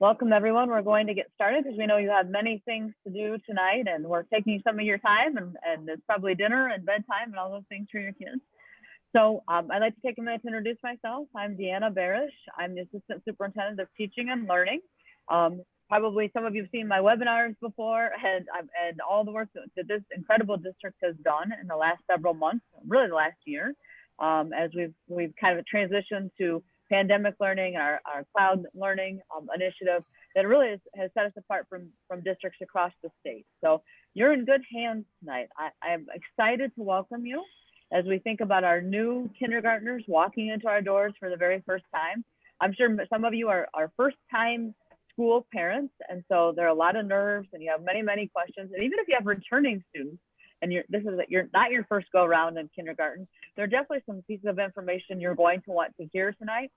Welcome, everyone. We're going to get started because we know you have many things to do tonight, and we're taking some of your time, and it's probably dinner and bedtime and all those things for your kids. So I'd like to take a minute to introduce myself. I'm Deanna Barish. I'm the Assistant Superintendent of Teaching and Learning. Probably some of you have seen my webinars before, and all the work that this incredible district has done in the last several months, really the last year, as we've kind of transitioned to pandemic learning, our cloud learning initiative that really has set us apart from districts across the state. So you're in good hands tonight. I'm excited to welcome you as we think about our new kindergartners walking into our doors for the very first time. I'm sure some of you are first time school parents, and so there are a lot of nerves and you have many, many questions. And even if you have returning students and you're not your first go around in kindergarten, there are definitely some pieces of information you're going to want to hear tonight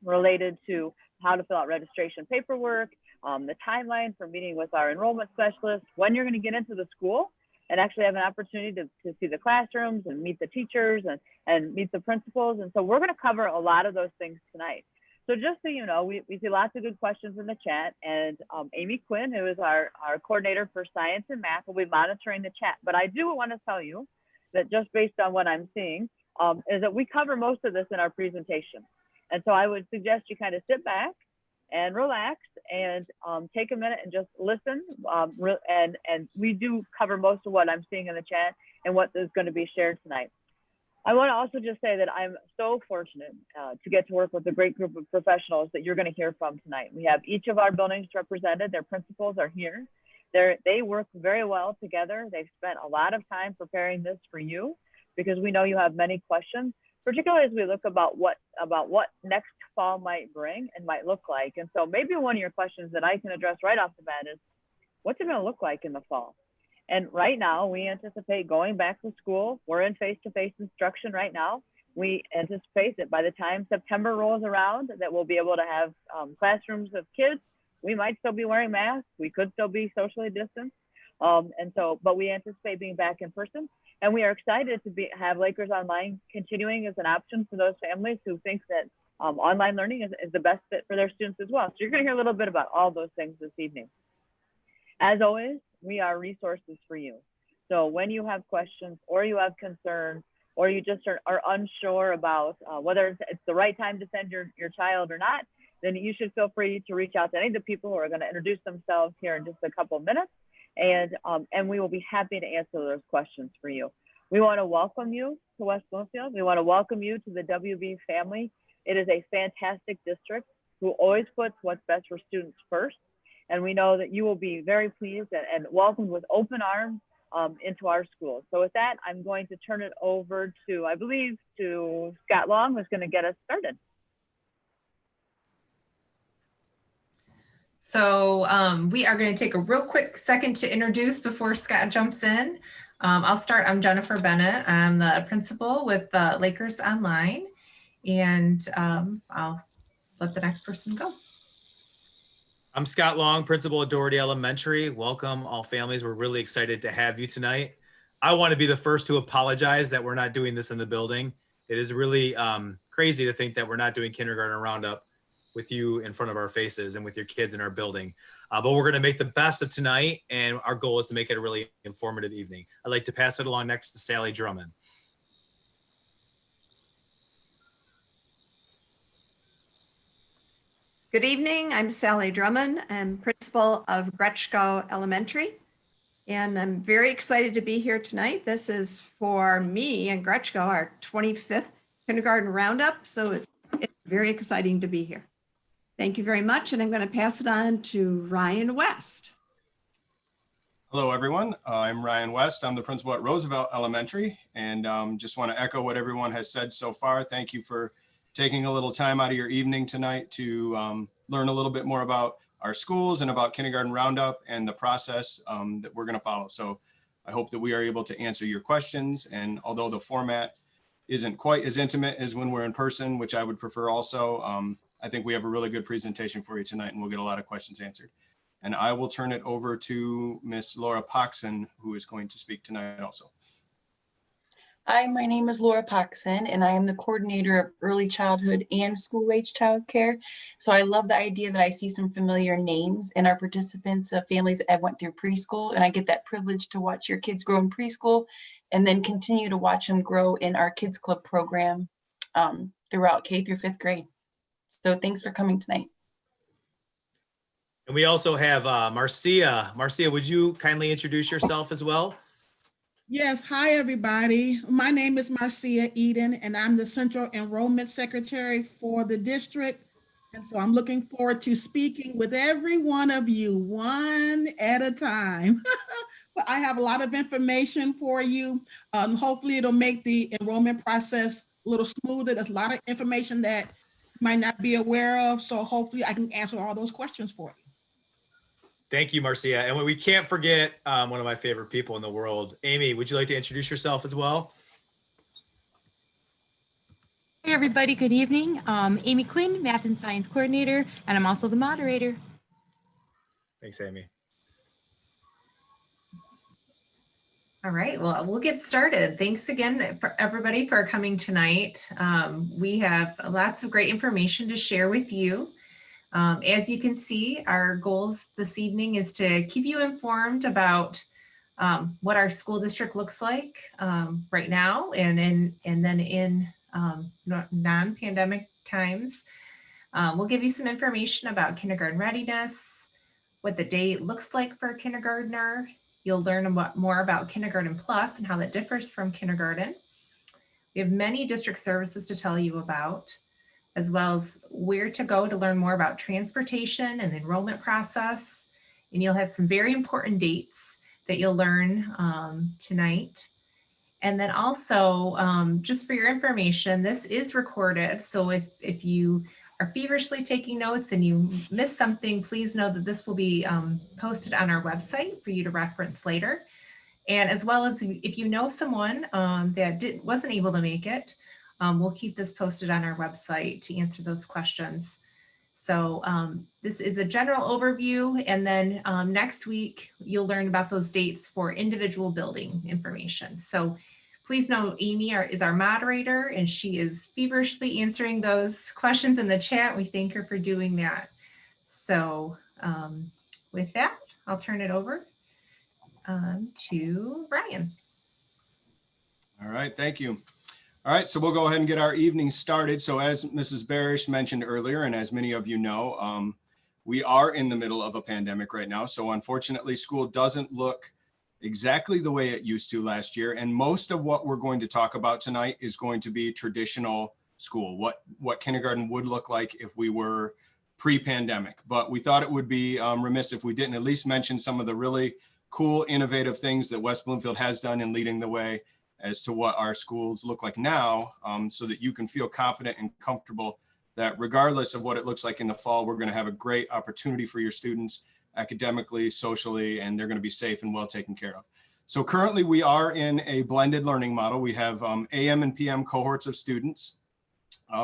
related to how to fill out registration paperwork, the timeline for meeting with our enrollment specialist, when you're going to get into the school and actually have an opportunity to see the classrooms and meet the teachers and meet the principals. And so we're going to cover a lot of those things tonight. So just so you know, we see lots of good questions in the chat, and Amy Quinn, who is our coordinator for science and math, will be monitoring the chat. But I do want to tell you that just based on what I'm seeing, is that we cover most of this in our presentation. And so I would suggest you kind of sit back and relax and take a minute and just listen. And we do cover most of what I'm seeing in the chat and what is going to be shared tonight. I want to also just say that I'm so fortunate to get to work with a great group of professionals that you're going to hear from tonight. We have each of our buildings represented. Their principals are here. They work very well together. They've spent a lot of time preparing this for you because we know you have many questions, particularly as we look about what next fall might bring and might look like. And so maybe one of your questions that I can address right off the bat is, what's it going to look like in the fall? And right now, we anticipate going back to school. We're in face-to-face instruction right now. We anticipate that by the time September rolls around, that we'll be able to have classrooms of kids. We might still be wearing masks. We could still be socially distanced. But we anticipate being back in person. And we are excited to have Lakers Online continuing as an option for those families who think that online learning is the best fit for their students as well. So you're going to hear a little bit about all those things this evening. As always, we are resources for you. So when you have questions or you have concerns or you just are unsure about whether it's the right time to send your child or not, then you should feel free to reach out to any of the people who are going to introduce themselves here in just a couple of minutes. And we will be happy to answer those questions for you. We want to welcome you to West Bloomfield. We want to welcome you to the WB family. It is a fantastic district who always puts what's best for students first. And we know that you will be very pleased and welcomed with open arms into our schools. So with that, I'm going to turn it over to, I believe, to Scott Long, who's going to get us started. So we are going to take a real quick second to introduce before Scott jumps in. I'll start. I'm Jennifer Bennett. I'm the principal with Lakers Online, and I'll let the next person go. I'm Scott Long, principal at Doherty Elementary. Welcome all families. We're really excited to have you tonight. I want to be the first to apologize that we're not doing this in the building. It is really crazy to think that we're not doing kindergarten roundup with you in front of our faces and with your kids in our building. But we're going to make the best of tonight, and our goal is to make it a really informative evening. I'd like to pass it along next to Sally Drummond. Good evening, I'm Sally Drummond. I'm principal of Grechko Elementary, and I'm very excited to be here tonight. This is for me and Grechko, our 25th kindergarten roundup, so it's very exciting to be here. Thank you very much, and I'm going to pass it on to Ryan West. Hello, everyone. I'm Ryan West. I'm the principal at Roosevelt Elementary, and just want to echo what everyone has said so far. Thank you for taking a little time out of your evening tonight to learn a little bit more about our schools and about kindergarten roundup and the process that we're going to follow. So I hope that we are able to answer your questions. And although the format isn't quite as intimate as when we're in person, which I would prefer also, I think we have a really good presentation for you tonight, and we'll get a lot of questions answered. And I will turn it over to Miss Laura Poxon, who is going to speak tonight also. Hi, my name is Laura Paxson, and I am the coordinator of early childhood and school-age childcare. So I love the idea that I see some familiar names in our participants, families that have went through preschool, and I get that privilege to watch your kids grow in preschool and then continue to watch them grow in our Kids Club program throughout K through 5th grade. So thanks for coming tonight. And we also have Marcia. Marcia, would you kindly introduce yourself as well? Yes, hi everybody. My name is Marcia Eden and I'm the Central Enrollment Secretary for the district. And so I'm looking forward to speaking with every one of you one at a time. But I have a lot of information for you. Hopefully it'll make the enrollment process a little smoother. There's a lot of information that you might not be aware of. So hopefully I can answer all those questions for you. Thank you, Marcia. And we can't forget one of my favorite people in the world. Amy, would you like to introduce yourself as well? Hey everybody, good evening. Amy Quinn, Math and Science Coordinator, and I'm also the moderator. Thanks, Amy. All right, well, we'll get started. Thanks again for everybody for coming tonight. We have lots of great information to share with you. As you can see, our goals this evening is to keep you informed about what our school district looks like right now and then in non-pandemic times. We'll give you some information about kindergarten readiness, what the day looks like for a kindergartner. You'll learn more about Kindergarten Plus and how that differs from kindergarten. We have many district services to tell you about, as well as where to go to learn more about transportation and the enrollment process. And you'll have some very important dates that you'll learn tonight. And then also, just for your information, this is recorded. So if you are feverishly taking notes and you miss something, please know that this will be posted on our website for you to reference later. And as well as if you know someone that wasn't able to make it, we'll keep this posted on our website to answer those questions. So this is a general overview, and then next week you'll learn about those dates for individual building information. So please know Amy is our moderator, and she is feverishly answering those questions in the chat. We thank her for doing that. So with that, I'll turn it over to Ryan. All right, thank you. All right, so we'll go ahead and get our evening started. So as Mrs. Barish mentioned earlier, and as many of you know, we are in the middle of a pandemic right now. So unfortunately, school doesn't look exactly the way it used to last year. And most of what we're going to talk about tonight is going to be traditional school, what kindergarten would look like if we were pre-pandemic. But we thought it would be remiss if we didn't at least mention some of the really cool, innovative things that West Bloomfield has done in leading the way as to what our schools look like now, so that you can feel confident and comfortable that regardless of what it looks like in the fall, we're going to have a great opportunity for your students academically, socially, and they're going to be safe and well taken care of. So currently we are in a blended learning model. We have AM and PM cohorts of students.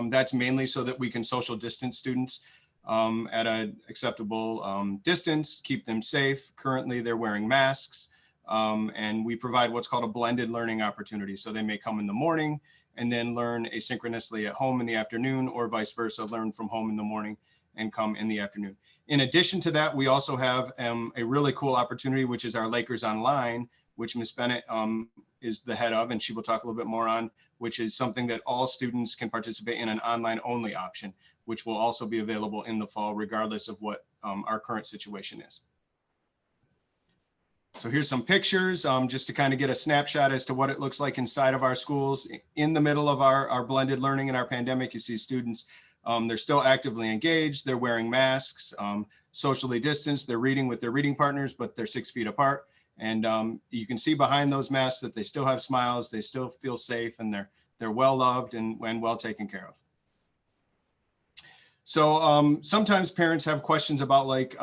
That's mainly so that we can social distance students at an acceptable distance, keep them safe. Currently they're wearing masks. And we provide what's called a blended learning opportunity. So they may come in the morning and then learn asynchronously at home in the afternoon, or vice versa, learn from home in the morning and come in the afternoon. In addition to that, we also have a really cool opportunity, which is our Lakers Online, which Ms. Bennett is the head of, and she will talk a little bit more on, which is something that all students can participate in, an online only option, which will also be available in the fall, regardless of what our current situation is. So here's some pictures just to kind of get a snapshot as to what it looks like inside of our schools. In the middle of our blended learning in our pandemic, you see students, they're still actively engaged, they're wearing masks, socially distanced, they're reading with their reading partners, but they're 6 feet apart. And you can see behind those masks that they still have smiles, they still feel safe, and they're well loved and well taken care of. So sometimes parents have questions about like,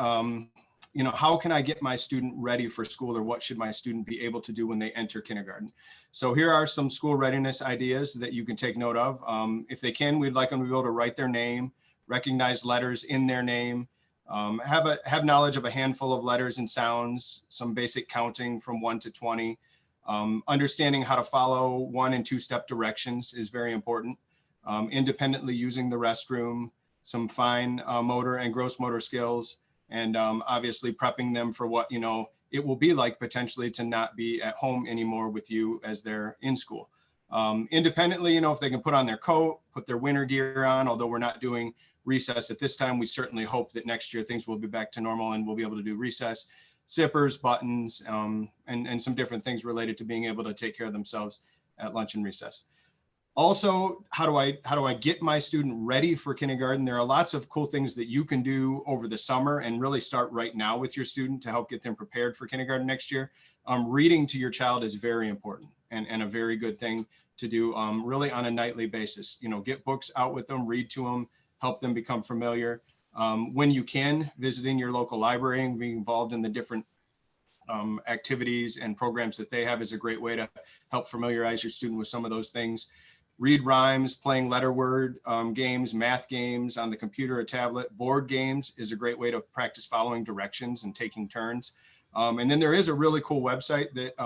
you know, how can I get my student ready for school, or what should my student be able to do when they enter kindergarten? So here are some school readiness ideas that you can take note of. If they can, we'd like them to be able to write their name, recognize letters in their name, have knowledge of a handful of letters and sounds, some basic counting from 1 to 20. Understanding how to follow 1- and 2-step directions is very important. Independently using the restroom, some fine motor and gross motor skills, and obviously prepping them for what, you know, it will be like potentially to not be at home anymore with you as they're in school. Independently, you know, if they can put on their coat, put their winter gear on, although we're not doing recess at this time, we certainly hope that next year things will be back to normal and we'll be able to do recess, zippers, buttons, and some different things related to being able to take care of themselves at lunch and recess. Also, how do I get my student ready for kindergarten? There are lots of cool things that you can do over the summer and really start right now with your student to help get them prepared for kindergarten next year. Reading to your child is very important and a very good thing to do really on a nightly basis. You know, get books out with them, read to them, help them become familiar. When you can, visiting your local library and being involved in the different activities and programs that they have is a great way to help familiarize your student with some of those things. Read rhymes, playing letter word games, math games on the computer or tablet. Board games is a great way to practice following directions and taking turns. And then there is a really cool website that,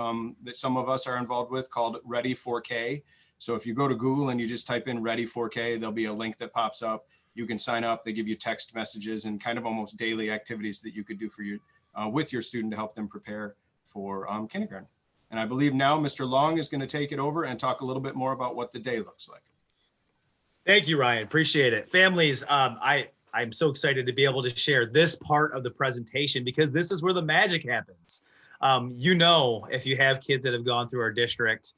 that some of us are involved with called Ready 4K. So if you go to Google and you just type in Ready 4K, there'll be a link that pops up. You can sign up. They give you text messages and kind of almost daily activities that you could do for your with your student to help them prepare for kindergarten. And I believe now Mr. Long is going to take it over and talk a little bit more about what the day looks like. Thank you, Ryan. Appreciate it. Families, I'm so excited to be able to share this part of the presentation because this is where the magic happens. You know, if you have kids that have gone through our district,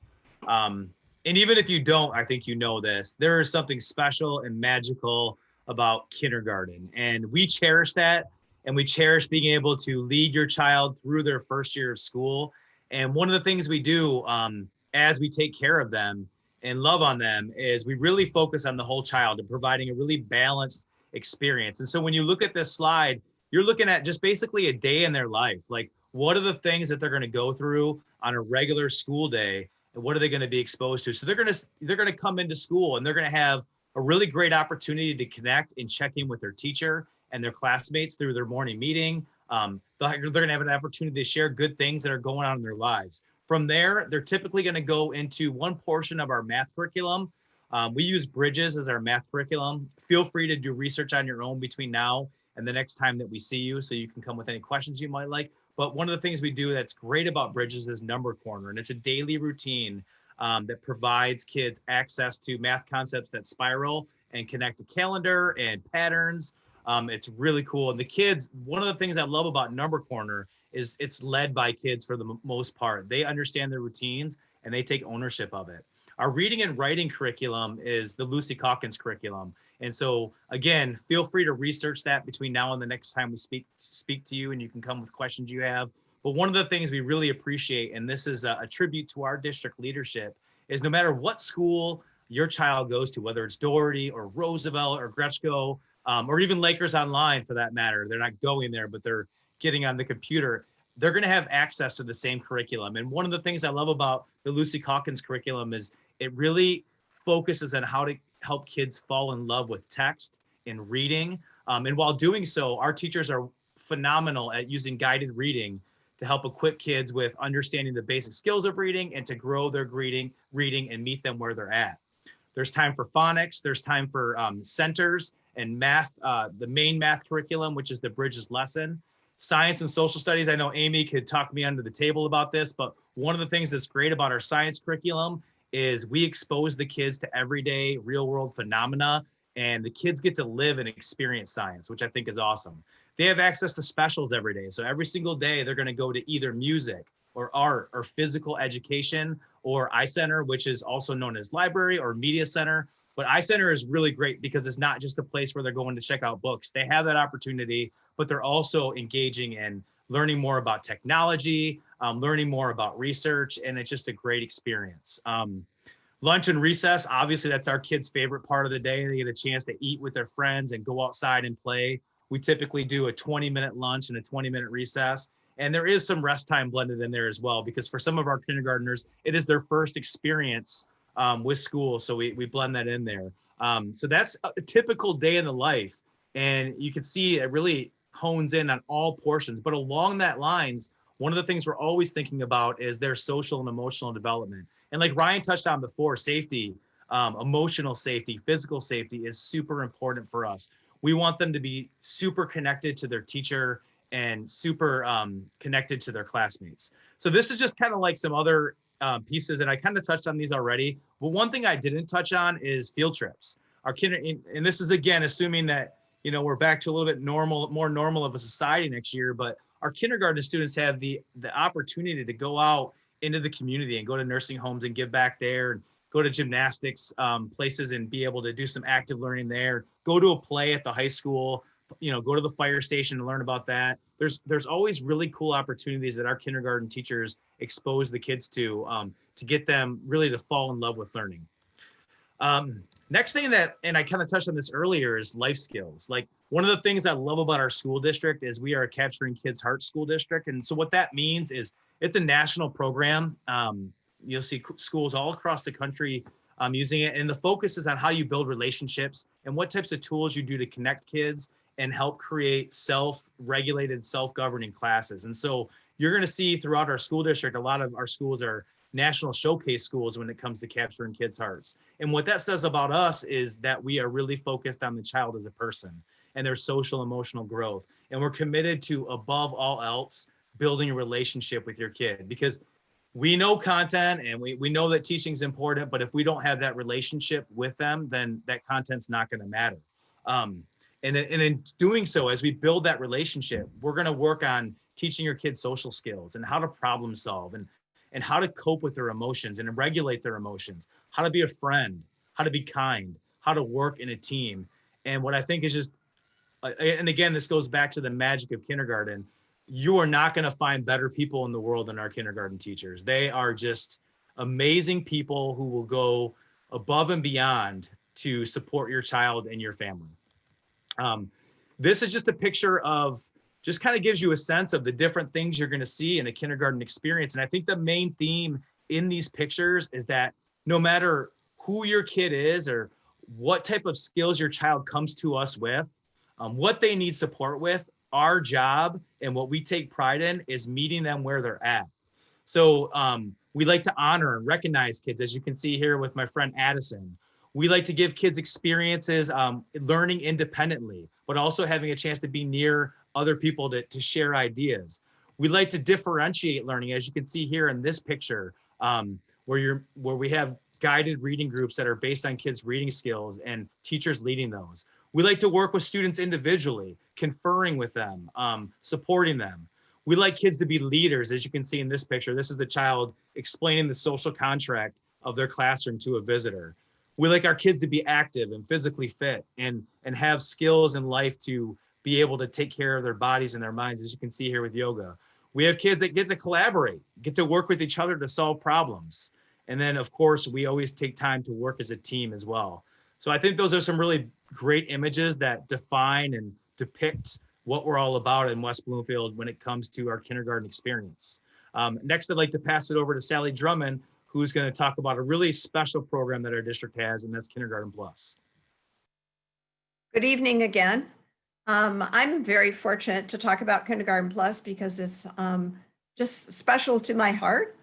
and even if you don't, I think you know this, there is something special and magical about kindergarten. And we cherish that. And we cherish being able to lead your child through their first year of school. And one of the things we do as we take care of them and love on them is we really focus on the whole child and providing a really balanced experience. And so when you look at this slide, you're looking at just basically a day in their life. Like, what are the things that they're going to go through on a regular school day? And what are they going to be exposed to? So they're going to come into school and they're going to have a really great opportunity to connect and check in with their teacher and their classmates through their morning meeting. They're going to have an opportunity to share good things that are going on in their lives. From there, they're typically going to go into one portion of our math curriculum. We use Bridges as our math curriculum. Feel free to do research on your own between now and the next time that we see you, so you can come with any questions you might like. But one of the things we do that's great about Bridges is Number Corner, and it's a daily routine that provides kids access to math concepts that spiral and connect to calendar and patterns. It's really cool. And the kids, one of the things I love about Number Corner is it's led by kids for the most part. They understand their routines and they take ownership of it. Our reading and writing curriculum is the Lucy Calkins curriculum. And so again, feel free to research that between now and the next time we speak to you, and you can come with questions you have. But one of the things we really appreciate, and this is a tribute to our district leadership, is no matter what school your child goes to, whether it's Doherty or Roosevelt or Gretschko, or even Lakers Online for that matter, they're not going there, but they're getting on the computer, they're going to have access to the same curriculum. And one of the things I love about the Lucy Calkins curriculum is it really focuses on how to help kids fall in love with text and reading. And while doing so, our teachers are phenomenal at using guided reading to help equip kids with understanding the basic skills of reading and to grow their reading and meet them where they're at. There's time for phonics, there's time for centers and math, the main math curriculum, which is the Bridges lesson. Science and social studies, I know Amy could talk me under the table about this, but one of the things that's great about our science curriculum is we expose the kids to everyday real world phenomena, and the kids get to live and experience science, which I think is awesome. They have access to specials every day. So every single day they're going to go to either music or art or physical education or iCenter, which is also known as library or media center. But iCenter is really great because it's not just a place where they're going to check out books. They have that opportunity, but they're also engaging in learning more about technology, learning more about research, and it's just a great experience. Lunch and recess, obviously that's our kids' favorite part of the day. They get a chance to eat with their friends and go outside and play. We typically do a 20-minute lunch and a 20-minute recess. And there is some rest time blended in there as well, because for some of our kindergartners, it is their first experience with school. So we blend that in there. So that's a typical day in the life. And you can see it really hones in on all portions. But along that lines, one of the things we're always thinking about is their social and emotional development. And like Ryan touched on before, safety, emotional safety, physical safety is super important for us. We want them to be super connected to their teacher and super connected to their classmates. So this is just kind of like some other pieces, and I kind of touched on these already. But one thing I didn't touch on is field trips. Our and this is again assuming that we're back to a little bit more normal of a society next year. But our kindergarten students have the opportunity to go out into the community and go to nursing homes and give back there, and go to gymnastics places and be able to do some active learning there. Go to a play at the high school. Go to the fire station and learn about that. There's always really cool opportunities that our kindergarten teachers expose the kids to get them really to fall in love with learning. Next thing and I kind of touched on this earlier, is life skills. Like, one of the things I love about our school district is we are a Capturing Kids' Heart school district. And so what that means is it's a national program. You'll see schools all across the country using it. And the focus is on how you build relationships and what types of tools you do to connect kids and help create self-regulated, self-governing classes. And so you're going to see throughout our school district, a lot of our schools are national showcase schools when it comes to capturing kids' hearts. And what that says about us is that we are really focused on the child as a person and their social emotional growth. And we're committed to, above all else, building a relationship with your kid, because we know content and we know that teaching is important, but if we don't have that relationship with them, then that content's not going to matter. And in doing so, as we build that relationship, we're going to work on teaching your kids social skills and how to problem solve and how to cope with their emotions and regulate their emotions, how to be a friend, how to be kind, how to work in a team. And what I think is just, and again, this goes back to the magic of kindergarten. You are not going to find better people in the world than our kindergarten teachers. They are just amazing people who will go above and beyond to support your child and your family. This is just a picture of, just kind of gives you a sense of the different things you're going to see in a kindergarten experience. And I think the main theme in these pictures is that no matter who your kid is or what type of skills your child comes to us with, what they need support with, our job and what we take pride in is meeting them where they're at. So we like to honor and recognize kids, as you can see here with my friend Addison. We like to give kids experiences learning independently, but also having a chance to be near other people to share ideas. We like to differentiate learning, as you can see here in this picture, where we have guided reading groups that are based on kids' reading skills and teachers leading those. We like to work with students individually, conferring with them, supporting them. We like kids to be leaders, as you can see in this picture. This is the child explaining the social contract of their classroom to a visitor. We like our kids to be active and physically fit and have skills in life to be able to take care of their bodies and their minds, as you can see here with yoga. We have kids that get to collaborate, get to work with each other to solve problems. And then, of course, we always take time to work as a team as well. So I think those are some really great images that define and depict what we're all about in West Bloomfield when it comes to our kindergarten experience. Next, I'd like to pass it over to Sally Drummond, who's going to talk about a really special program that our district has, and that's Kindergarten Plus. Good evening again. I'm very fortunate to talk about Kindergarten Plus because it's just special to my heart.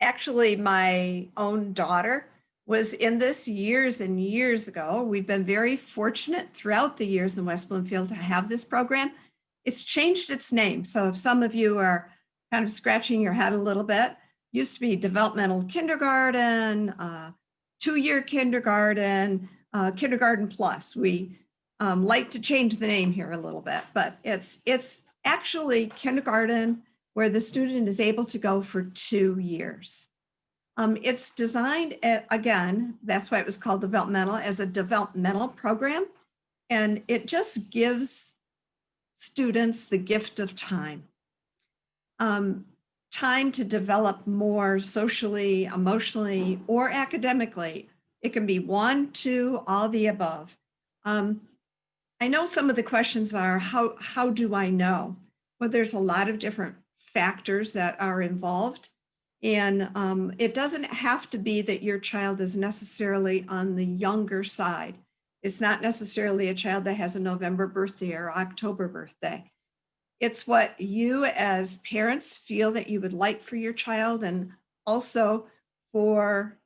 Actually, my own daughter was in this years and years ago. We've been very fortunate throughout the years in West Bloomfield to have this program. It's changed its name. So if some of you are kind of scratching your head a little bit, used to be developmental kindergarten, 2-year kindergarten, Kindergarten Plus. We like to change the name here a little bit, but it's actually kindergarten where the student is able to go for 2 years. It's designed, again, that's why it was called developmental, as a developmental program. And it just gives students the gift of time. Time to develop more socially, emotionally, or academically. It can be 1, 2, all the above. I know some of the questions are, how do I know? Well, there's a lot of different factors that are involved. And it doesn't have to be that your child is necessarily on the younger side. It's not necessarily a child that has a November birthday or October birthday. It's what you as parents feel that you would like for your child, and also for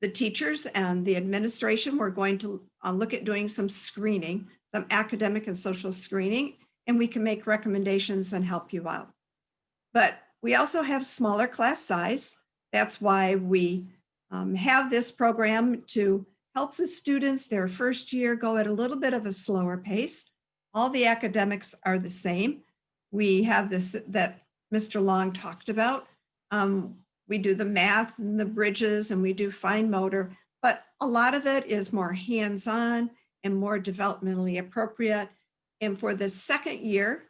the teachers and the administration. We're going to look at doing some screening, some academic and social screening, and we can make recommendations and help you out. But we also have smaller class size. That's why we have this program to help the students their first year go at a little bit of a slower pace. All the academics are the same. We have this that Mr. Long talked about. We do the math and the bridges, and we do fine motor, but a lot of it is more hands-on and more developmentally appropriate. And for the second year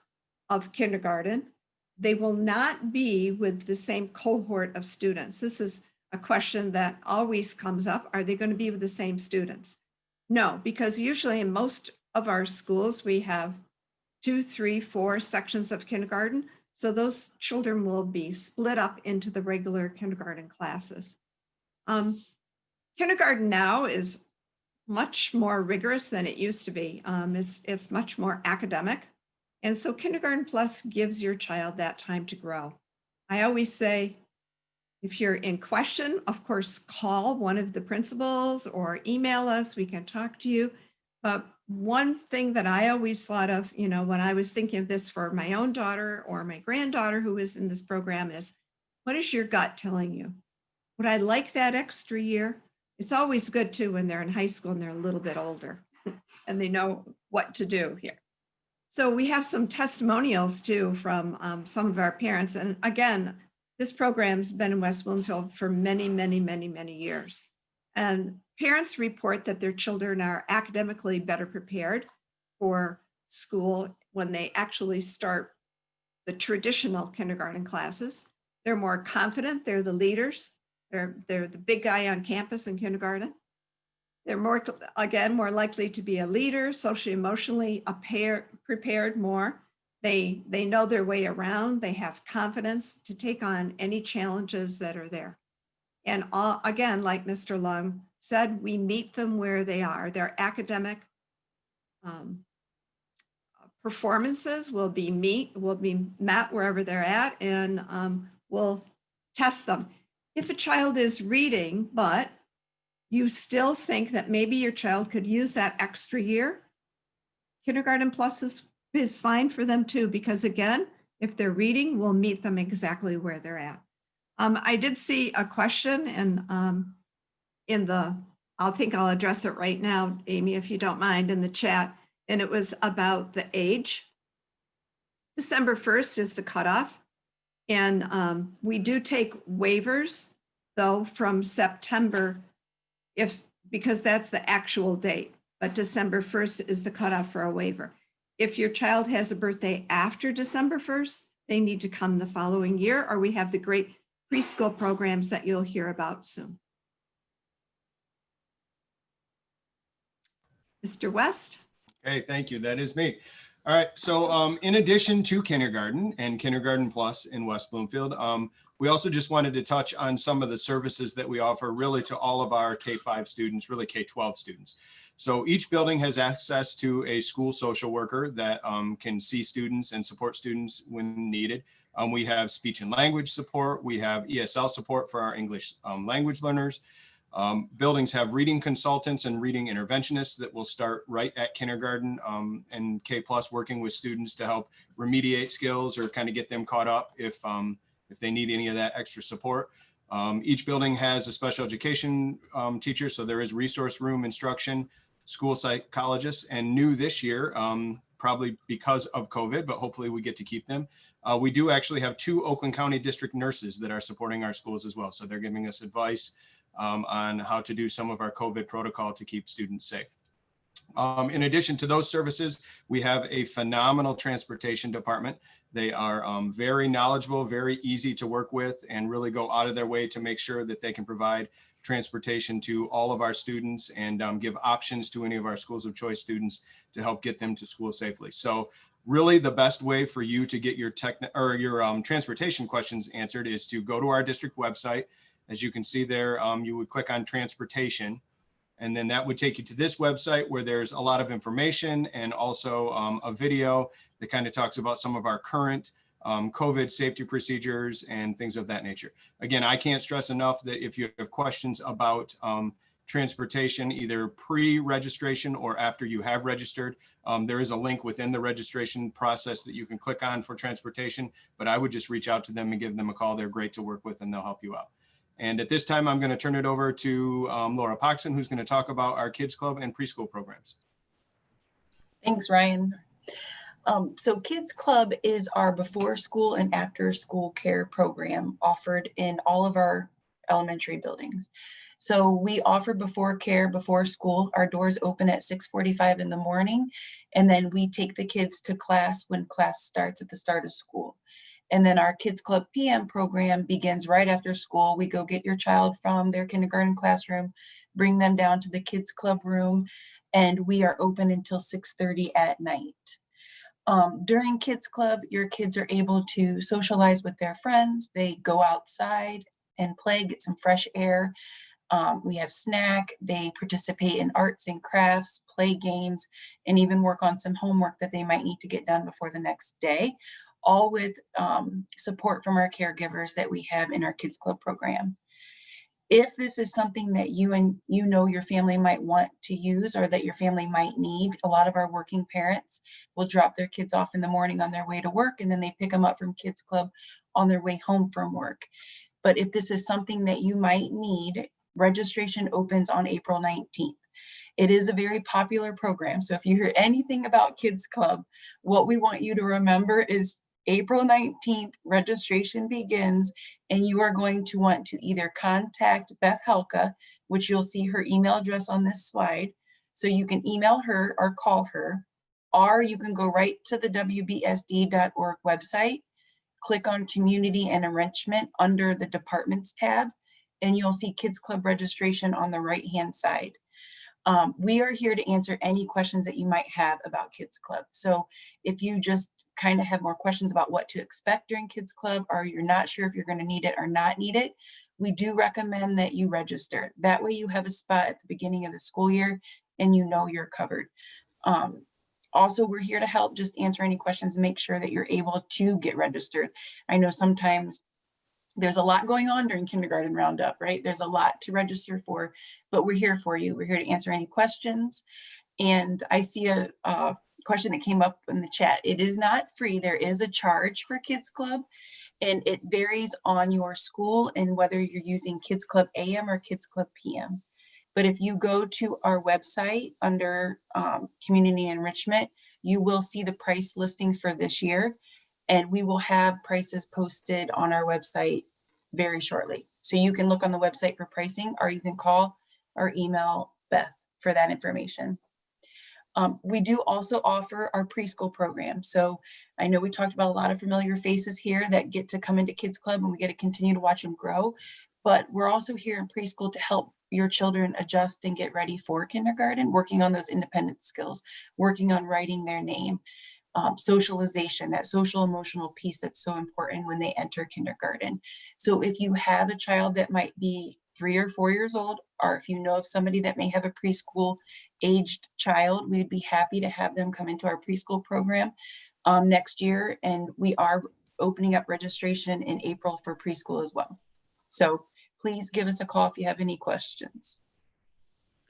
of kindergarten, they will not be with the same cohort of students. This is a question that always comes up. Are they going to be with the same students? No, because usually in most of our schools, we have 2, 3, 4 sections of kindergarten. So those children will be split up into the regular kindergarten classes. Kindergarten now is much more rigorous than it used to be. It's much more academic. And so Kindergarten Plus gives your child that time to grow. I always say, if you're in question, of course, call one of the principals or email us. We can talk to you. But one thing that I always thought of, when I was thinking of this for my own daughter or my granddaughter who is in this program is, what is your gut telling you? Would I like that extra year? It's always good too when they're in high school and they're a little bit older and they know what to do here. So we have some testimonials too from some of our parents. And again, this program's been in West Bloomfield for many, many, many, many years. And parents report that their children are academically better prepared for school when they actually start the traditional kindergarten classes. They're more confident, they're the leaders, they're the big guy on campus in kindergarten. They're more likely to be a leader, socially, emotionally prepared more. They know their way around. They have confidence to take on any challenges that are there. And again, like Mr. Long said, we meet them where they are. Their academic performances will be met wherever they're at, and we'll test them. If a child is reading, but you still think that maybe your child could use that extra year, Kindergarten Plus is fine for them too, because again, if they're reading, we'll meet them exactly where they're at. I did see a question and I'll address it right now, Amy, if you don't mind, in the chat. And it was about the age. December 1st is the cutoff. And we do take waivers though from September because that's the actual date, but December 1st is the cutoff for a waiver. If your child has a birthday after December 1st, they need to come the following year, or we have the great preschool programs that you'll hear about soon. Mr. West? Okay, thank you. That is me. All right, so in addition to kindergarten and Kindergarten Plus in West Bloomfield, we also just wanted to touch on some of the services that we offer really to all of our K-5 students, really K-12 students. So each building has access to a school social worker that can see students and support students when needed. We have speech and language support. We have ESL support for our English language learners. Buildings have reading consultants and reading interventionists that will start right at kindergarten and K+ working with students to help remediate skills or kind of get them caught up if they need any of that extra support. Each building has a special education teacher, so there is resource room instruction, school psychologists, and new this year, probably because of COVID, but hopefully we get to keep them. We do actually have 2 Oakland County District nurses that are supporting our schools as well. So they're giving us advice on how to do some of our COVID protocol to keep students safe. In addition to those services, we have a phenomenal transportation department. They are very knowledgeable, very easy to work with, and really go out of their way to make sure that they can provide transportation to all of our students and give options to any of our schools of choice students to help get them to school safely. So really the best way for you to get your transportation questions answered is to go to our district website. As you can see there, you would click on transportation, and then that would take you to this website where there's a lot of information and also a video that kind of talks about some of our current COVID safety procedures and things of that nature. Again, I can't stress enough that if you have questions about transportation, either pre-registration or after you have registered, there is a link within the registration process that you can click on for transportation, but I would just reach out to them and give them a call. They're great to work with and they'll help you out. And at this time, I'm going to turn it over to Laura Poxon, who's going to talk about our Kids Club and preschool programs. Thanks, Ryan. So Kids Club is our before school and after school care program offered in all of our elementary buildings. So we offer before care, before school. Our doors open at 6:45 in the morning, and then we take the kids to class when class starts at the start of school. And then our Kids Club PM program begins right after school. We go get your child from their kindergarten classroom, bring them down to the Kids Club room, and we are open until 6:30 at night. During Kids Club, your kids are able to socialize with their friends. They go outside and play, get some fresh air. We have snack. They participate in arts and crafts, play games, and even work on some homework that they might need to get done before the next day, all with support from our caregivers that we have in our Kids Club program. If this is something that you know your family might want to use or that your family might need, a lot of our working parents will drop their kids off in the morning on their way to work, and then they pick them up from Kids Club on their way home from work. But if this is something that you might need, registration opens on April 19th. It is a very popular program. So if you hear anything about Kids Club, what we want you to remember is April 19th, registration begins, and you are going to want to either contact Beth Helka, which you'll see her email address on this slide. So you can email her or call her, or you can go right to the WBSD.org website, click on Community and Enrichment under the Departments tab, and you'll see Kids Club registration on the right-hand side. We are here to answer any questions that you might have about Kids Club. So if you just kind of have more questions about what to expect during Kids Club, or you're not sure if you're going to need it or not need it, we do recommend that you register. That way you have a spot at the beginning of the school year and you know you're covered. Also, we're here to help just answer any questions and make sure that you're able to get registered. I know sometimes there's a lot going on during kindergarten roundup, right? There's a lot to register for, but we're here for you. We're here to answer any questions. And I see a question that came up in the chat. It is not free. There is a charge for Kids Club, and it varies on your school and whether you're using Kids Club AM or Kids Club PM. But if you go to our website under Community Enrichment, you will see the price listing for this year, and we will have prices posted on our website very shortly. So you can look on the website for pricing, or you can call or email Beth for that information. We do also offer our preschool program. So I know we talked about a lot of familiar faces here that get to come into Kids Club, and we get to continue to watch them grow. But we're also here in preschool to help your children adjust and get ready for kindergarten, working on those independent skills, working on writing their name, socialization, that social emotional piece that's so important when they enter kindergarten. So if you have a child that might be 3 or 4 years old, or if you know of somebody that may have a preschool aged child, we'd be happy to have them come into our preschool program next year. And we are opening up registration in April for preschool as well. So please give us a call if you have any questions.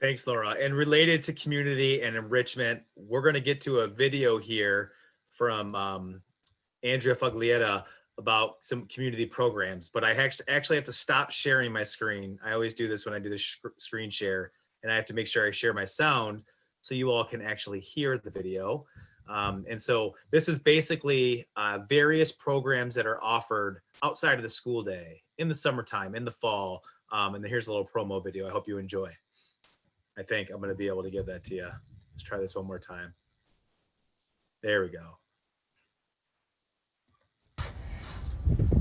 Thanks, Laura. And related to community and enrichment, we're going to get to a video here from Andrea Foglietta about some community programs, but I actually have to stop sharing my screen. I always do this when I do the screen share, and I have to make sure I share my sound so you all can actually hear the video. And so this is basically various programs that are offered outside of the school day, in the summertime, in the fall. And here's a little promo video. I hope you enjoy. I think I'm going to be able to give that to you. Let's try this one more time. There we go.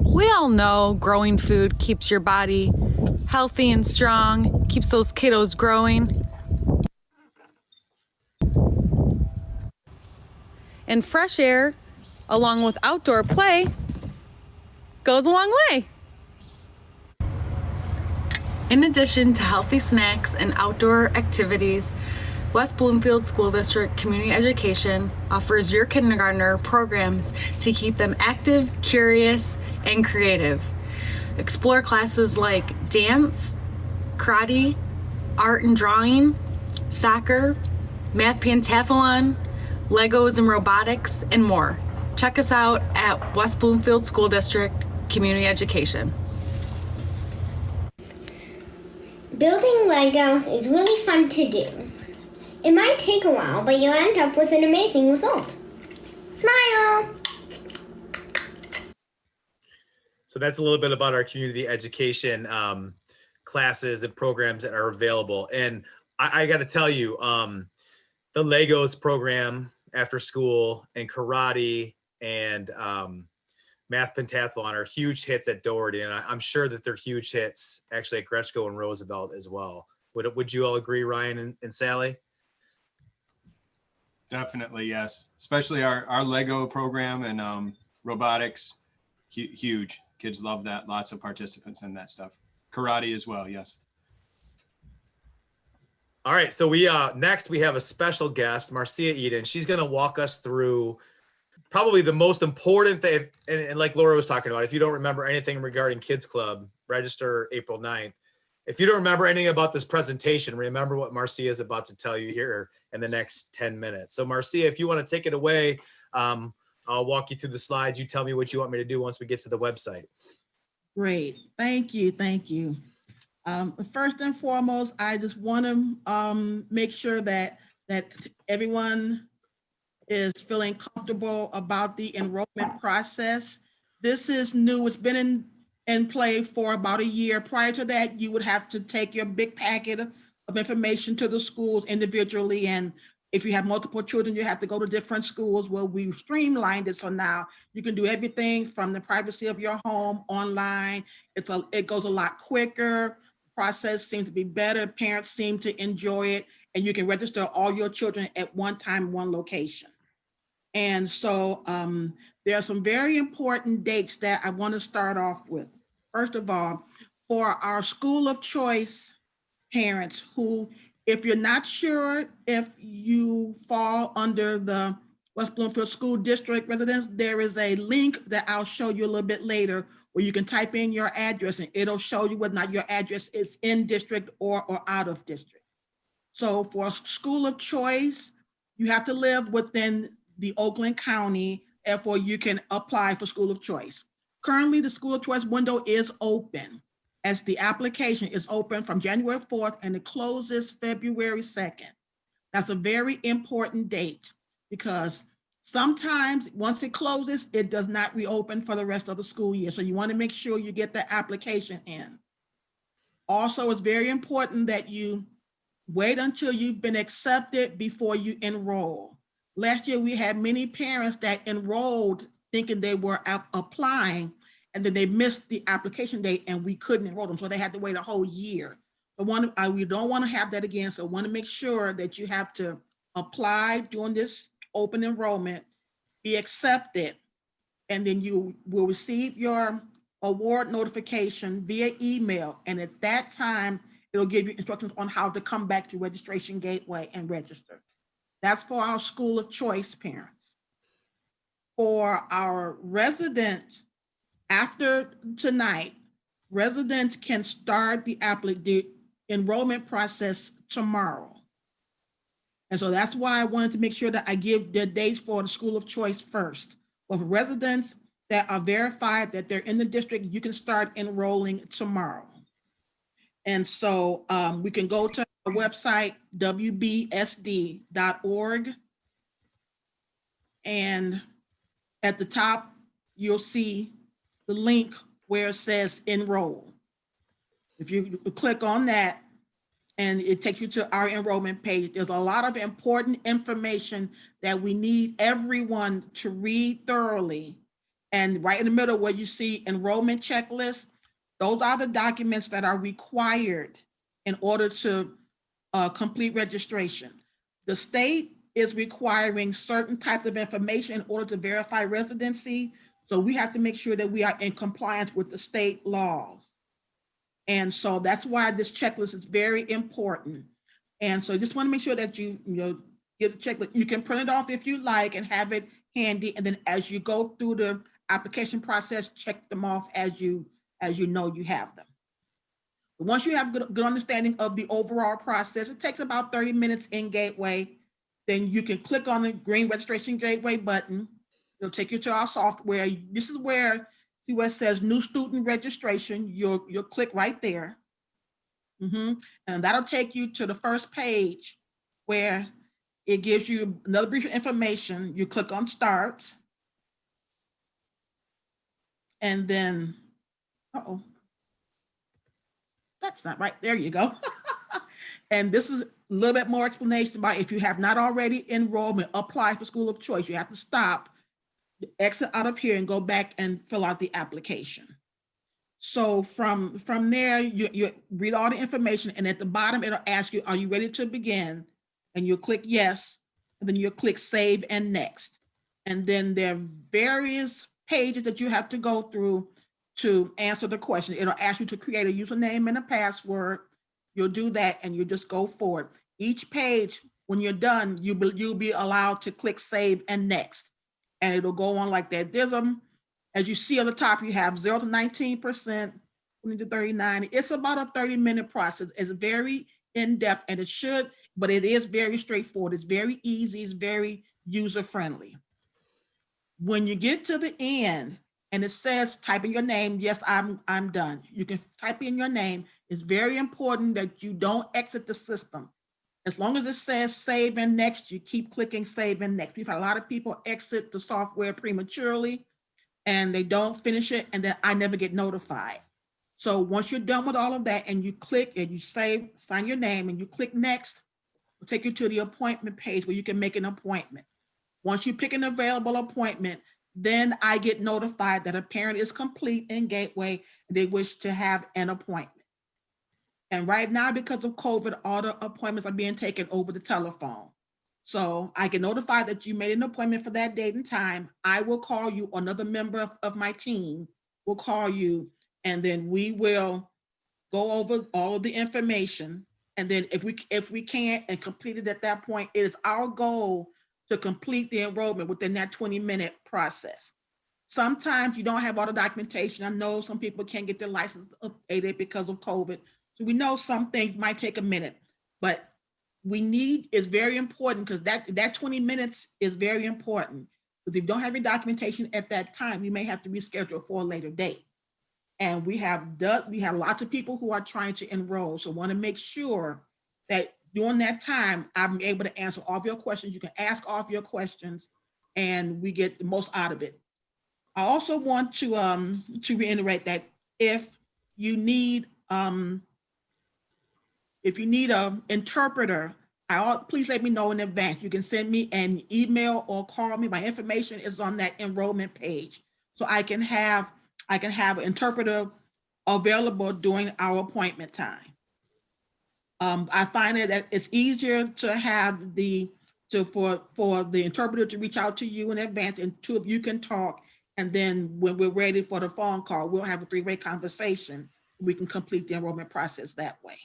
We all know growing food keeps your body healthy and strong, keeps those kiddos growing. And fresh air, along with outdoor play, goes a long way. In addition to healthy snacks and outdoor activities, West Bloomfield School District Community Education offers your kindergartner programs to keep them active, curious, and creative. Explore classes like dance, karate, art and drawing, soccer, math pentathlon, Legos and robotics, and more. Check us out at West Bloomfield School District Community Education. Building Legos is really fun to do. It might take a while, but you'll end up with an amazing result. Smile! So that's a little bit about our community education classes and programs that are available. And I got to tell you, the Legos program after school and karate and math pentathlon are huge hits at Doherty, and I'm sure that they're huge hits actually at Gretschko and Roosevelt as well. Would you all agree, Ryan and Sally? Definitely, yes. Especially our Lego program and robotics, huge. Kids love that. Lots of participants in that stuff. Karate as well, yes. All right, so we next we have a special guest, Marcia Eden. She's going to walk us through probably the most important thing, and like Laura was talking about, if you don't remember anything regarding Kids Club, register April 9th. If you don't remember anything about this presentation, remember what Marcia is about to tell you here in the next 10 minutes. So Marcia, if you want to take it away, I'll walk you through the slides. You tell me what you want me to do once we get to the website. Great, thank you, thank you. First and foremost, I just want to make sure that everyone is feeling comfortable about the enrollment process. This is new. It's been in play for about a year. Prior to that, you would have to take your big packet of information to the schools individually. And if you have multiple children, you have to go to different schools. Well, we've streamlined it. So now you can do everything from the privacy of your home online. It goes a lot quicker. Process seems to be better. Parents seem to enjoy it. And you can register all your children at one time, one location. And so there are some very important dates that I want to start off with. First of all, for our school of choice parents who, if you're not sure if you fall under the West Bloomfield School District residence, there is a link that I'll show you a little bit later where you can type in your address and it'll show you whether or not your address is in district or out of district. So for school of choice, you have to live within the Oakland County, therefore you can apply for school of choice. Currently, the school of choice window is open as the application is open from January 4th and it closes February 2nd. That's a very important date because sometimes once it closes, it does not reopen for the rest of the school year. So you want to make sure you get the application in. Also, it's very important that you wait until you've been accepted before you enroll. Last year, we had many parents that enrolled thinking they were applying, and then they missed the application date and we couldn't enroll them. So they had to wait a whole year. But we don't want to have that again. So I want to make sure that you have to apply during this open enrollment, be accepted, and then you will receive your award notification via email. And at that time, it'll give you instructions on how to come back to Registration Gateway and register. That's for our school of choice parents. For our residents, after tonight, residents can start the enrollment process tomorrow. And so that's why I wanted to make sure that I give the dates for the school of choice first. Well, for residents that are verified that they're in the district, you can start enrolling tomorrow. And so we can go to our website, WBSD.org. And at the top, you'll see the link where it says enroll. If you click on that, and it takes you to our enrollment page, there's a lot of important information that we need everyone to read thoroughly. And right in the middle where you see enrollment checklist, those are the documents that are required in order to complete registration. The state is requiring certain types of information in order to verify residency. So we have to make sure that we are in compliance with the state laws. And so that's why this checklist is very important. And so just want to make sure that you get the checklist. You can print it off if you like and have it handy. And then as you go through the application process, check them off as you know you have them. But once you have good understanding of the overall process, it takes about 30 minutes in Gateway. Then you can click on the green registration Gateway button. It'll take you to our software. This is where, see where it says new student registration. You'll click right there. And that'll take you to the first page where it gives you another brief information. You click on start. And then, that's not right. There you go. And this is a little bit more explanation about if you have not already enrolled and apply for school of choice, you have to stop, exit out of here and go back and fill out the application. So from there, you read all the information, and at the bottom, it'll ask you, are you ready to begin? And you'll click yes, and then you'll click save and next. And then there are various pages that you have to go through to answer the question. It'll ask you to create a username and a password. You'll do that and you just go forward. Each page, when you're done, you'll be allowed to click save and next. And it'll go on like that. There's as you see on the top, you have 0 to 19%, 20 to 39. It's about a 30-minute process. It's very in-depth, and but it is very straightforward. It's very easy. It's very user-friendly. When you get to the end and it says type in your name, yes, I'm done. You can type in your name. It's very important that you don't exit the system. As long as it says save and next, you keep clicking save and next. We've had a lot of people exit the software prematurely and they don't finish it, and then I never get notified. So once you're done with all of that and you click and you save, sign your name and you click next, it'll take you to the appointment page where you can make an appointment. Once you pick an available appointment, then I get notified that a parent is complete in Gateway and they wish to have an appointment. And right now, because of COVID, all the appointments are being taken over the telephone. So I get notified that you made an appointment for that date and time. I will call you, another member of my team will call you, and then we will go over all of the information. And then if we can't and complete it at that point, it is our goal to complete the enrollment within that 20-minute process. Sometimes you don't have all the documentation. I know some people can't get their license updated because of COVID. So we know some things might take a minute, but it's very important because that 20 minutes is very important. Because if you don't have your documentation at that time, you may have to reschedule for a later date. And we have lots of people who are trying to enroll. So want to make sure that during that time, I'm able to answer all of your questions. You can ask all of your questions and we get the most out of it. I also want to reiterate that if you need an interpreter, please let me know in advance. You can send me an email or call me. My information is on that enrollment page. So I can have an interpreter available during our appointment time. I find that it's easier to have for the interpreter to reach out to you in advance, and two of you can talk. And then when we're ready for the phone call, we'll have a three-way conversation. We can complete the enrollment process that way.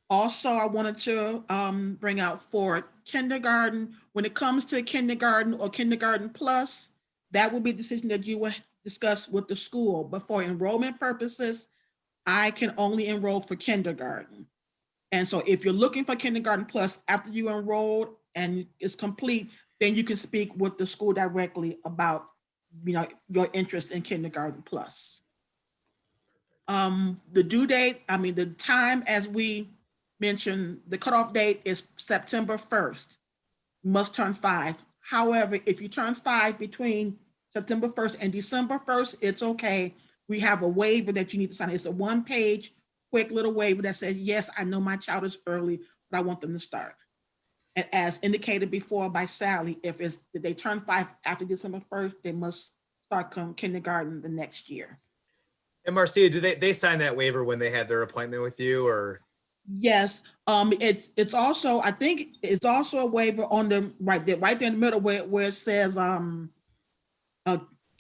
Also, I wanted to bring out for kindergarten, when it comes to kindergarten or kindergarten plus, that will be a decision that you will discuss with the school. But for enrollment purposes, I can only enroll for kindergarten. And so if you're looking for kindergarten plus after you enrolled and it's complete, then you can speak with the school directly about your interest in kindergarten plus. The due date, the time, as we mentioned, the cutoff date is September 1st. You must turn 5. However, if you turn 5 between September 1st and December 1st, it's okay. We have a waiver that you need to sign. It's a one-page, quick little waiver that says, yes, I know my child is early, but I want them to start. And as indicated before by Sally, if they turn 5 after December 1st, they must start kindergarten the next year. And Marcia, do they sign that waiver when they have their appointment with you, or? Yes, it's also, I think it's also a waiver on the right there in the middle where it says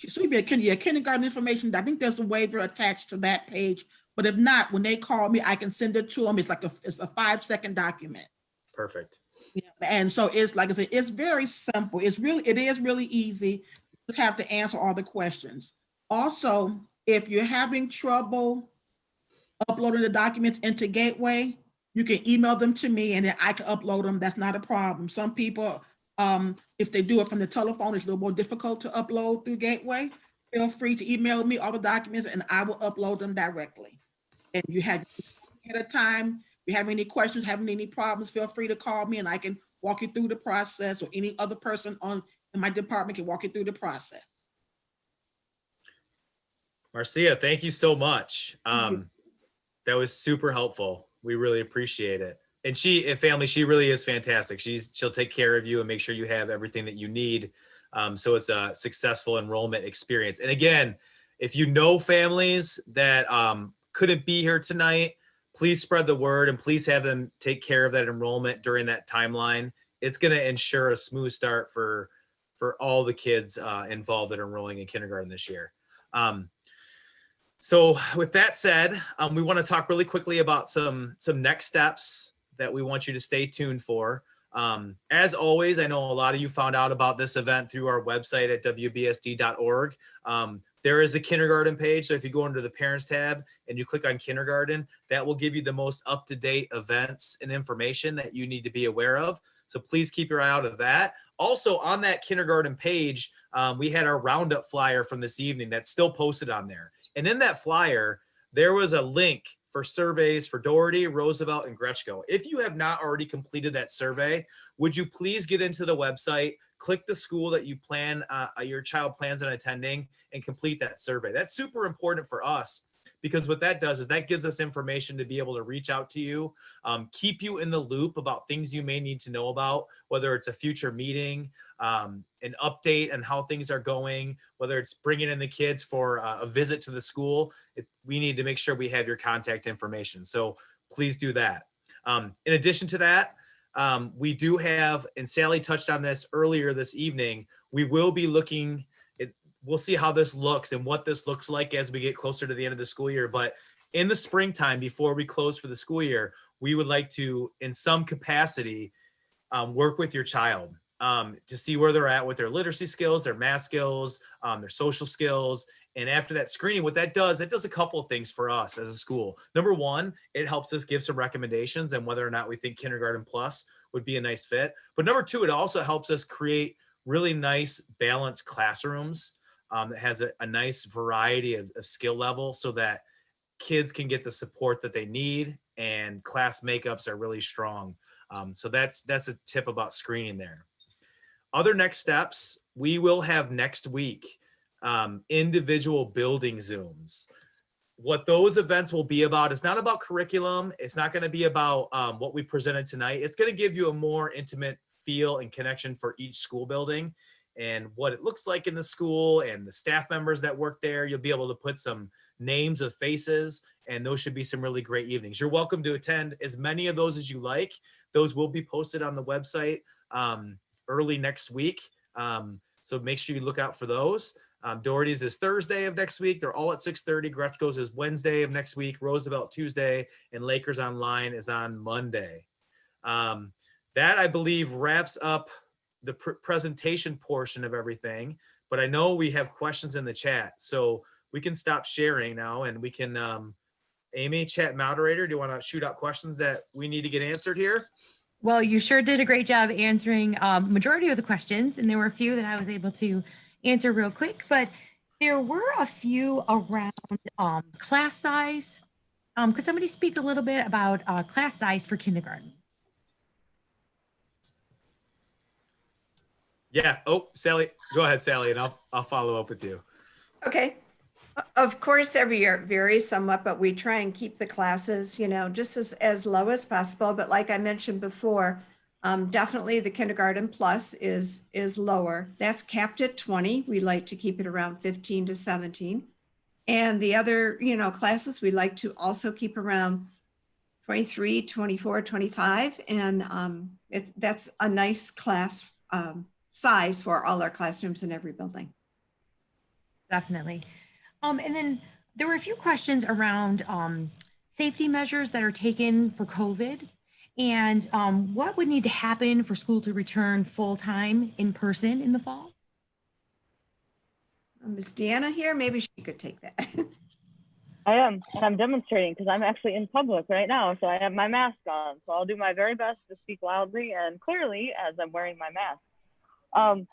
kindergarten information. I think there's a waiver attached to that page But if not, when they call me, I can send it to them. It's like it's a 5-second document. Perfect. Yeah, and so it's like I said, it's very simple. It is really easy. You just have to answer all the questions. Also, if you're having trouble uploading the documents into Gateway, you can email them to me and then I can upload them. That's not a problem. Some people, if they do it from the telephone, it's a little more difficult to upload through Gateway. Feel free to email me all the documents and I will upload them directly. And you have at a time, if you have any questions, having any problems, feel free to call me and I can walk you through the process, or any other person in my department can walk you through the process. Marcia, thank you so much. That was super helpful. We really appreciate it. And family, she really is fantastic. She'll take care of you and make sure you have everything that you need. So it's a successful enrollment experience. And again, if you know families that couldn't be here tonight, please spread the word and please have them take care of that enrollment during that timeline. It's going to ensure a smooth start for all the kids involved in enrolling in kindergarten this year. So with that said, we want to talk really quickly about some next steps that we want you to stay tuned for. As always, I know a lot of you found out about this event through our website at WBSD.org. There is a kindergarten page. So if you go under the parents tab and you click on kindergarten, that will give you the most up-to-date events and information that you need to be aware of. So please keep your eye out of that. Also on that kindergarten page, we had our Roundup flyer from this evening that's still posted on there. And in that flyer, there was a link for surveys for Doherty, Roosevelt, and Gretschko. If you have not already completed that survey, would you please get into the website, click the school that you plan, your child plans on attending, and complete that survey. That's super important for us because what that does is that gives us information to be able to reach out to you, keep you in the loop about things you may need to know about, whether it's a future meeting, an update on how things are going, whether it's bringing in the kids for a visit to the school. We need to make sure we have your contact information. So please do that. In addition to that, we do have, and Sally touched on this earlier this evening, we will be looking, we'll see how this looks and what this looks like as we get closer to the end of the school year. But in the springtime, before we close for the school year, we would like to, in some capacity, work with your child to see where they're at with their literacy skills, their math skills, their social skills. And after that screening, what that does a couple of things for us as a school. Number one, it helps us give some recommendations and whether or not we think Kindergarten Plus would be a nice fit. But number two, it also helps us create really nice balanced classrooms that has a nice variety of skill level so that kids can get the support that they need and class makeups are really strong. So that's a tip about screening there. Other next steps, we will have next week individual building Zooms. What those events will be about is not about curriculum. It's not going to be about what we presented tonight. It's going to give you a more intimate feel and connection for each school building and what it looks like in the school and the staff members that work there. You'll be able to put some names of faces, and those should be some really great evenings. You're welcome to attend as many of those as you like. Those will be posted on the website early next week. So make sure you look out for those. Doherty's is Thursday of next week. They're all at 6:30. Gretschko's is Wednesday of next week. Roosevelt Tuesday, and Lakers Online is on Monday. That I believe wraps up the presentation portion of everything. But I know we have questions in the chat, so we can stop sharing now, and we can. Amy, chat moderator, do you want to shoot out questions that we need to get answered here? Well, you sure did a great job answering majority of the questions, and there were a few that I was able to answer real quick, but there were a few around class size. Could somebody speak a little bit about class size for kindergarten? Yeah. Oh, Sally, go ahead, Sally, and I'll follow up with you. Okay. Of course, every year it varies somewhat, but we try and keep the classes, just as low as possible. But like I mentioned before, definitely the Kindergarten Plus is lower. That's capped at 20. We like to keep it around 15 to 17. And the other, classes we like to also keep around 23, 24, 25. And that's a nice class size for all our classrooms in every building. Definitely. And then there were a few questions around safety measures that are taken for COVID and what would need to happen for school to return full-time in person in the fall? Ms. Deanna here, maybe she could take that. I am, and I'm demonstrating because I'm actually in public right now, so I have my mask on. So I'll do my very best to speak loudly and clearly as I'm wearing my mask.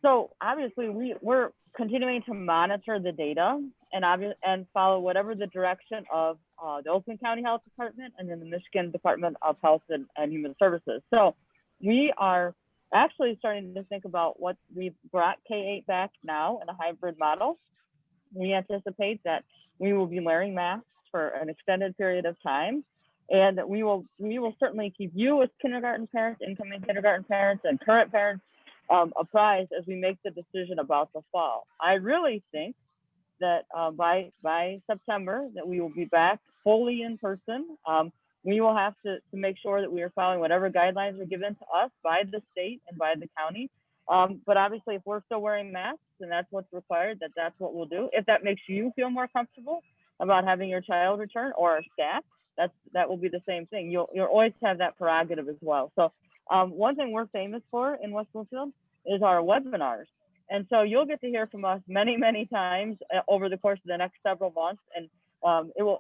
So obviously we're continuing to monitor the data and follow whatever the direction of the Oakland County Health Department and then the Michigan Department of Health and Human Services. So we are actually starting to think about what we've brought K-8 back now in a hybrid model. We anticipate that we will be wearing masks for an extended period of time. And we will certainly keep you as kindergarten parents, incoming kindergarten parents, and current parents apprised as we make the decision about the fall. I really think that by September that we will be back fully in person. We will have to make sure that we are following whatever guidelines are given to us by the state and by the county. But obviously, if we're still wearing masks and that's what's required, that's what we'll do. If that makes you feel more comfortable about having your child return or our staff, that will be the same thing. You'll always have that prerogative as well. So one thing we're famous for in West Bloomfield is our webinars. And so you'll get to hear from us many, many times over the course of the next several months. And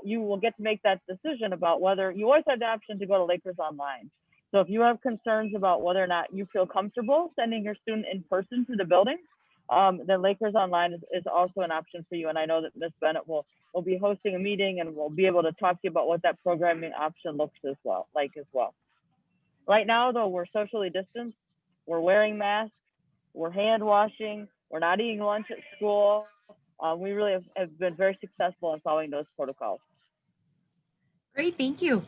you will get to make that decision about whether you always have the option to go to Lakers Online. So if you have concerns about whether or not you feel comfortable sending your student in person to the building, then Lakers Online is also an option for you. And I know that Ms. Bennett will be hosting a meeting and we'll be able to talk to you about what that programming option looks as well. Right now, though, we're socially distanced. We're wearing masks. We're hand washing. We're not eating lunch at school. We really have been very successful in following those protocols. Great, thank you.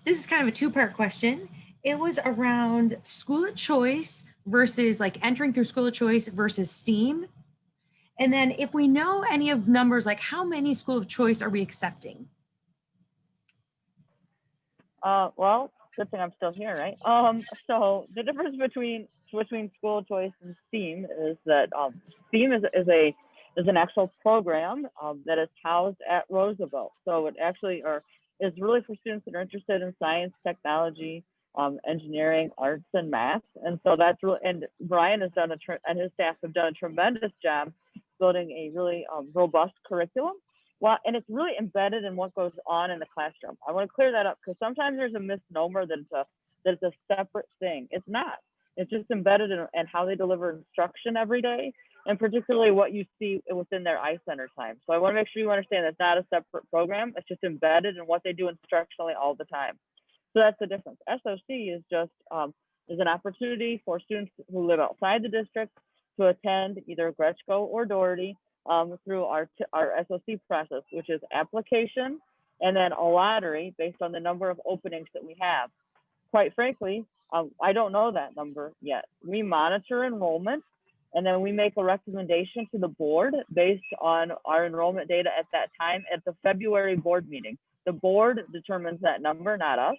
This is kind of a two-part question. It was around school of choice versus like entering through school of choice versus STEAM. And then if we know any of numbers, like how many school of choice are we accepting? Well, good thing I'm still here, right? So the difference between school of choice and STEAM is that STEAM is an actual program that is housed at Roosevelt. So it actually is really for students that are interested in science, technology, engineering, arts, and math. And so that's really, and Brian has done and his staff have done a tremendous job building a really robust curriculum. Well, and it's really embedded in what goes on in the classroom. I want to clear that up because sometimes there's a misnomer that it's a separate thing. It's not. It's just embedded in how they deliver instruction every day, and particularly what you see within their eye-center time. So I want to make sure you understand that's not a separate program. It's just embedded in what they do instructionally all the time. So that's the difference. SOC is just is an opportunity for students who live outside the district to attend either Gretschko or Doherty through our SOC process, which is application and then a lottery based on the number of openings that we have. Quite frankly, I don't know that number yet. We monitor enrollment and then we make a recommendation to the board based on our enrollment data at that time at the February board meeting. The board determines that number, not us.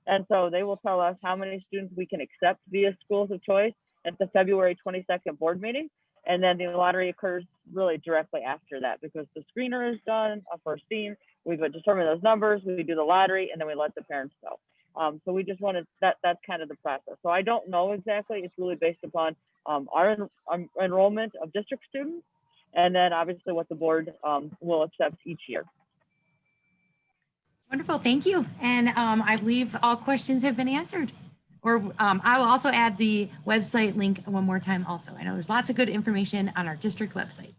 And so they will tell us how many students we can accept via schools of choice at the February 22nd board meeting. And then the lottery occurs really directly after that because the screener is done for STEAM. We've determined those numbers, we do the lottery, and then we let the parents know. So we just wanted that's kind of the process. So I don't know exactly. It's really based upon our enrollment of district students, and then obviously what the board will accept each year. Wonderful, thank you. And I believe all questions have been answered. Or I will also add the website link one more time also. I know there's lots of good information on our district website.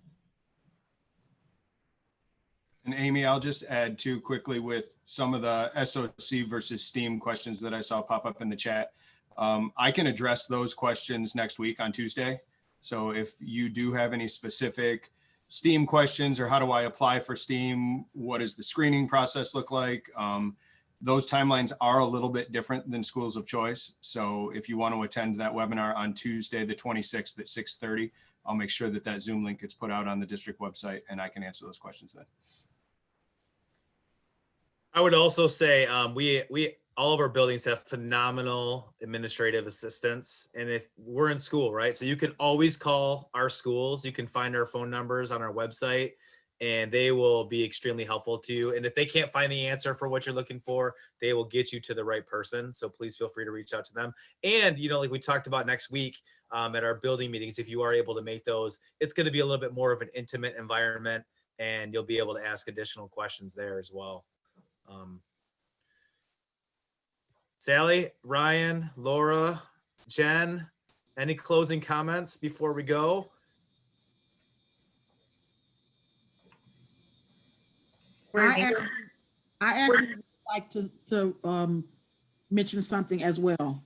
And Amy, I'll just add too quickly with some of the SOC versus STEAM questions that I saw pop up in the chat. I can address those questions next week on Tuesday. So if you do have any specific STEAM questions or how do I apply for STEAM, what does the screening process look like? Those timelines are a little bit different than schools of choice. So if you want to attend that webinar on Tuesday, the 26th at 6:30, I'll make sure that Zoom link gets put out on the district website and I can answer those questions then. I would also say we all of our buildings have phenomenal administrative assistants. And if we're in school, right? So you can always call our schools. You can find our phone numbers on our website. and they will be extremely helpful to you. And if they can't find the answer for what you're looking for, they will get you to the right person. So please feel free to reach out to them. And, you know, like we talked about next week at our building meetings, if you are able to make those, it's going to be a little bit more of an intimate environment, and you'll be able to ask additional questions there as well. Sally, Ryan, Laura, Jen, any closing comments before we go? I actually would like to mention something as well.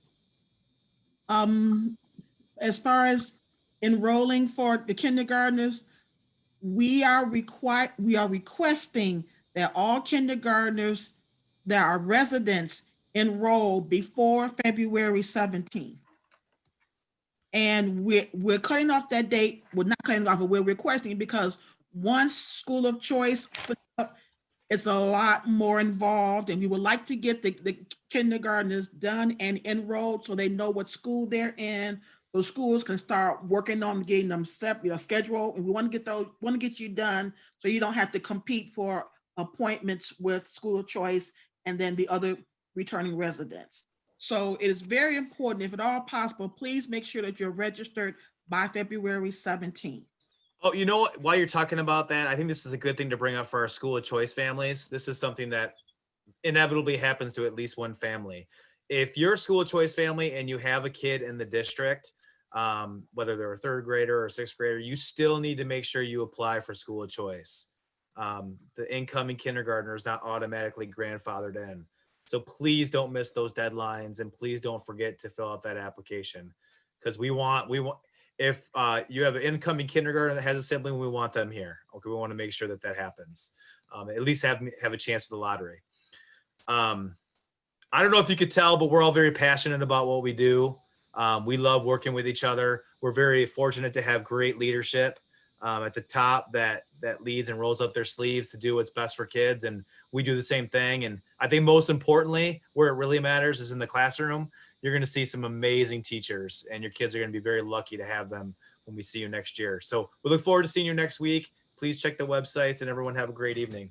As far as enrolling for the kindergartners, we are requesting that all kindergartners that are residents enroll before February 17th. And we're cutting off that date. We're not cutting off, but we're requesting it because once school of choice puts up, it's a lot more involved, and we would like to get the kindergartners done and enrolled so they know what school they're in. Those schools can start working on getting them scheduled, and we want to get you done so you don't have to compete for appointments with school of choice and then the other returning residents. So it is very important, if at all possible, please make sure that you're registered by February 17th. Oh, you know what? While you're talking about that, I think this is a good thing to bring up for our school of choice families. This is something that inevitably happens to at least one family. If you're a school of choice family and you have a kid in the district, whether they're a third grader or sixth grader, you still need to make sure you apply for school of choice. The incoming kindergartner is not automatically grandfathered in. So please don't miss those deadlines, and please don't forget to fill out that application, because we want, if you have an incoming kindergarten that has a sibling, we want them here. Okay, we want to make sure that that happens. At least have a chance for the lottery. I don't know if you could tell, but we're all very passionate about what we do. We love working with each other. We're very fortunate to have great leadership at the top that leads and rolls up their sleeves to do what's best for kids. And we do the same thing. And I think most importantly, where it really matters is in the classroom. You're going to see some amazing teachers, and your kids are going to be very lucky to have them when we see you next year. So we look forward to seeing you next week. Please check the websites, and everyone have a great evening.